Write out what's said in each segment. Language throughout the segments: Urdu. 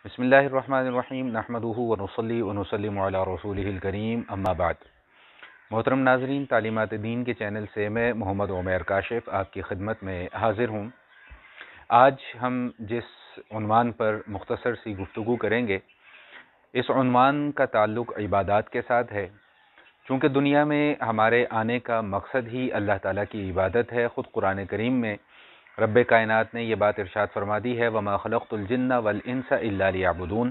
بسم اللہ الرحمن الرحیم نحمدہ ونصلی ونسلم علی رسولہ الکریم اما بعد۔ محترم ناظرین، تعلیمات دین کے چینل سے میں محمد عمیر کاشف آپ کی خدمت میں حاضر ہوں۔ آج ہم جس عنوان پر مختصر سی گفتگو کریں گے، اس عنوان کا تعلق عبادات کے ساتھ ہے۔ چونکہ دنیا میں ہمارے آنے کا مقصد ہی اللہ تعالیٰ کی عبادت ہے، خود قرآن کریم میں رب کائنات نے یہ بات ارشاد فرما دی ہے، وَمَا خَلَقْتُ الْجِنَّ وَالْإِنسَ إِلَّا لِيَعْبُدُونَ،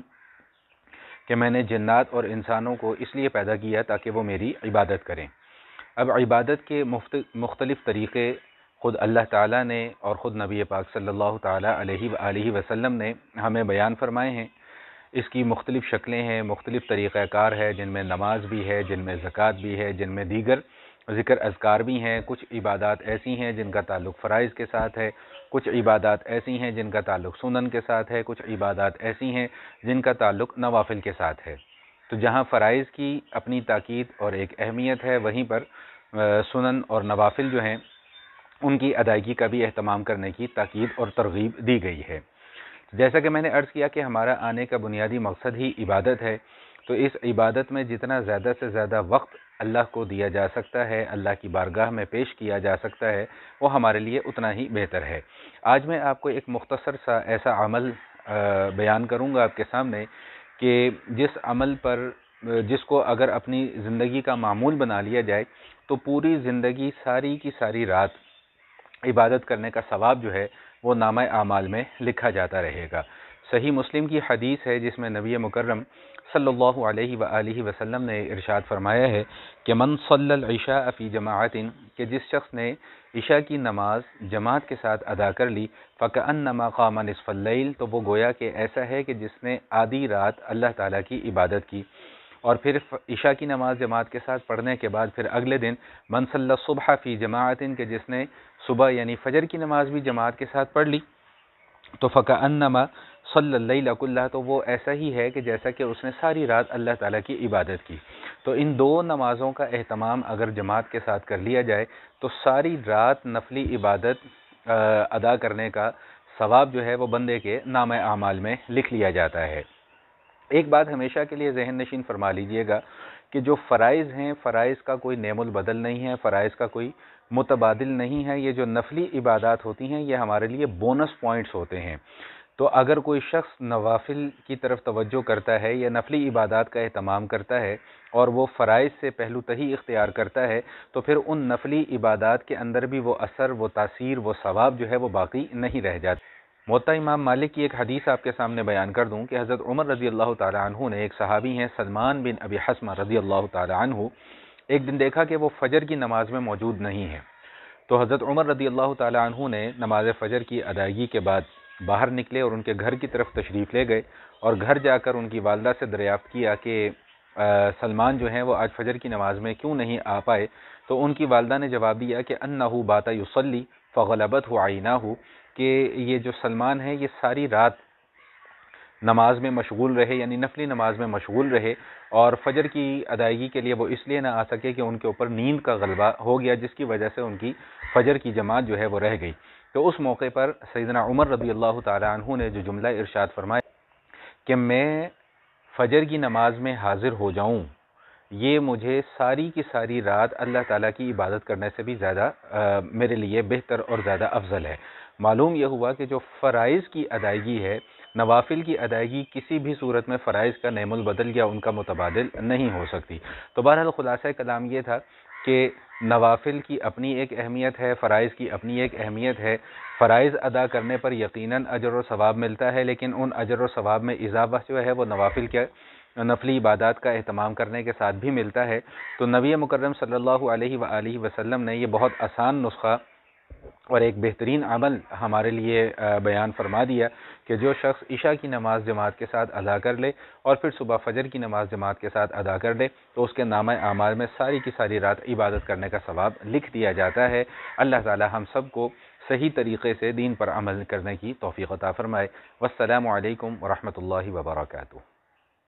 کہ میں نے جنات اور انسانوں کو اس لیے پیدا کیا تاکہ وہ میری عبادت کریں۔ اب عبادت کے مختلف طریقے خود اللہ تعالیٰ نے اور خود نبی پاک صلی اللہ تعالیٰ علیہ وآلہ وسلم نے ہمیں بیان فرمائے ہیں۔ اس کی مختلف شکلیں ہیں، مختلف طریقہ کار ہے، جن میں نماز بھی ہے، جن میں زکوٰۃ بھی ہے، جن میں دیگر ذکر اذکار بھی ہیں۔ کچھ عبادات ایسی ہیں جن کا تعلق فرائض کے ساتھ ہے، کچھ عبادات ایسی ہیں جن کا تعلق سنن کے ساتھ ہے، کچھ عبادات ایسی ہیں جن کا تعلق نوافل کے ساتھ ہے۔ تو جہاں فرائض کی اپنی تاکید اور ایک اہمیت ہے، وہیں پر سنن اور نوافل جو ہیں ان کی ادائیگی کا بھی اہتمام کرنے کی تاکید اور ترغیب دی گئی ہے۔ جیسا کہ میں نے عرض کیا کہ ہمارا آنے کا بنیادی مقصد ہی عبادت ہے، تو اس عبادت میں جتنا زیادہ سے زیادہ وقت اللہ کو دیا جا سکتا ہے، اللہ کی بارگاہ میں پیش کیا جا سکتا ہے، وہ ہمارے لیے اتنا ہی بہتر ہے۔ آج میں آپ کو ایک مختصر سا ایسا عمل بیان کروں گا آپ کے سامنے کہ جس عمل پر جس کو اگر اپنی زندگی کا معمول بنا لیا جائے تو پوری زندگی ساری کی ساری رات عبادت کرنے کا ثواب جو ہے وہ نامہ اعمال میں لکھا جاتا رہے گا۔ صحیح مسلم کی حدیث ہے جس میں نبی مکرم صلی اللہ علیہ وآلہ وسلم نے ارشاد فرمایا ہے کہ من صلی العشاء فی جماعت، کہ جس شخص نے عشاء کی نماز جماعت کے ساتھ ادا کر لی، فکأنما قام نصف اللیل، تو وہ گویا کہ ایسا ہے کہ جس نے آدھی رات اللہ تعالیٰ کی عبادت کی۔ اور پھر عشاء کی نماز جماعت کے ساتھ پڑھنے کے بعد پھر اگلے دن من صلی الصبح فی جماعت، کہ جس نے صبح یعنی فجر کی نماز بھی جماعت کے ساتھ پڑھ لی، تو فکأنما صلی اللیل کلہ، تو وہ ایسا ہی ہے کہ جیسا کہ اس نے ساری رات اللہ تعالیٰ کی عبادت کی۔ تو ان دو نمازوں کا اہتمام اگر جماعت کے ساتھ کر لیا جائے تو ساری رات نفلی عبادت ادا کرنے کا ثواب جو ہے وہ بندے کے نامہ اعمال میں لکھ لیا جاتا ہے۔ ایک بات ہمیشہ کے لیے ذہن نشین فرما لیجئے گا کہ جو فرائض ہیں، فرائض کا کوئی نعم البدل نہیں ہے، فرائض کا کوئی متبادل نہیں ہے۔ یہ جو نفلی عبادات ہوتی ہیں یہ ہمارے لیے بونس پوائنٹس ہوتے ہیں۔ تو اگر کوئی شخص نوافل کی طرف توجہ کرتا ہے یا نفلی عبادات کا اہتمام کرتا ہے اور وہ فرائض سے پہلو تہی اختیار کرتا ہے تو پھر ان نفلی عبادات کے اندر بھی وہ اثر، وہ تاثیر، وہ ثواب جو ہے وہ باقی نہیں رہ جاتا۔ موطا امام مالک کی ایک حدیث آپ کے سامنے بیان کر دوں کہ حضرت عمر رضی اللہ تعالی عنہ نے، ایک صحابی ہیں سلمان بن ابی حسمہ رضی اللہ تعالی عنہ، ایک دن دیکھا کہ وہ فجر کی نماز میں موجود نہیں ہے۔ تو حضرت عمر رضی اللہ تعالی عنہ نے نماز فجر کی ادائیگی کے بعد باہر نکلے اور ان کے گھر کی طرف تشریف لے گئے اور گھر جا کر ان کی والدہ سے دریافت کیا کہ سلمان جو ہیں وہ آج فجر کی نماز میں کیوں نہیں آ پائے۔ تو ان کی والدہ نے جواب دیا کہ انہ بات یصلی فغلبتہ عیناہ، کہ یہ جو سلمان ہے یہ ساری رات نماز میں مشغول رہے، یعنی نفلی نماز میں مشغول رہے، اور فجر کی ادائیگی کے لیے وہ اس لیے نہ آ سکے کہ ان کے اوپر نیند کا غلبہ ہو گیا، جس کی وجہ سے ان کی فجر کی جماعت جو ہے وہ رہ گئی۔ تو اس موقع پر سیدنا عمر رضی اللہ تعالی عنہ نے جو جملہ ارشاد فرمایا کہ میں فجر کی نماز میں حاضر ہو جاؤں، یہ مجھے ساری کی ساری رات اللہ تعالیٰ کی عبادت کرنے سے بھی زیادہ میرے لیے بہتر اور زیادہ افضل ہے۔ معلوم یہ ہوا کہ جو فرائض کی ادائیگی ہے، نوافل کی ادائیگی کسی بھی صورت میں فرائض کا نعم البدل یا ان کا متبادل نہیں ہو سکتی۔ تو بہرحال خلاصہ کلام یہ تھا کہ نوافل کی اپنی ایک اہمیت ہے، فرائض کی اپنی ایک اہمیت ہے۔ فرائض ادا کرنے پر یقیناً اجر و ثواب ملتا ہے، لیکن ان اجر و ثواب میں اضافہ جو ہے وہ نوافل کے نفلی عبادات کا اہتمام کرنے کے ساتھ بھی ملتا ہے۔ تو نبی مکرم صلی اللہ علیہ وآلہ وسلم نے یہ بہت آسان نسخہ اور ایک بہترین عمل ہمارے لیے بیان فرما دیا کہ جو شخص عشاء کی نماز جماعت کے ساتھ ادا کر لے اور پھر صبح فجر کی نماز جماعت کے ساتھ ادا کر لے تو اس کے نامہ اعمال میں ساری کی ساری رات عبادت کرنے کا ثواب لکھ دیا جاتا ہے۔ اللہ تعالی ہم سب کو صحیح طریقے سے دین پر عمل کرنے کی توفیق عطا فرمائے۔ والسلام علیکم ورحمۃ اللہ وبرکاتہ۔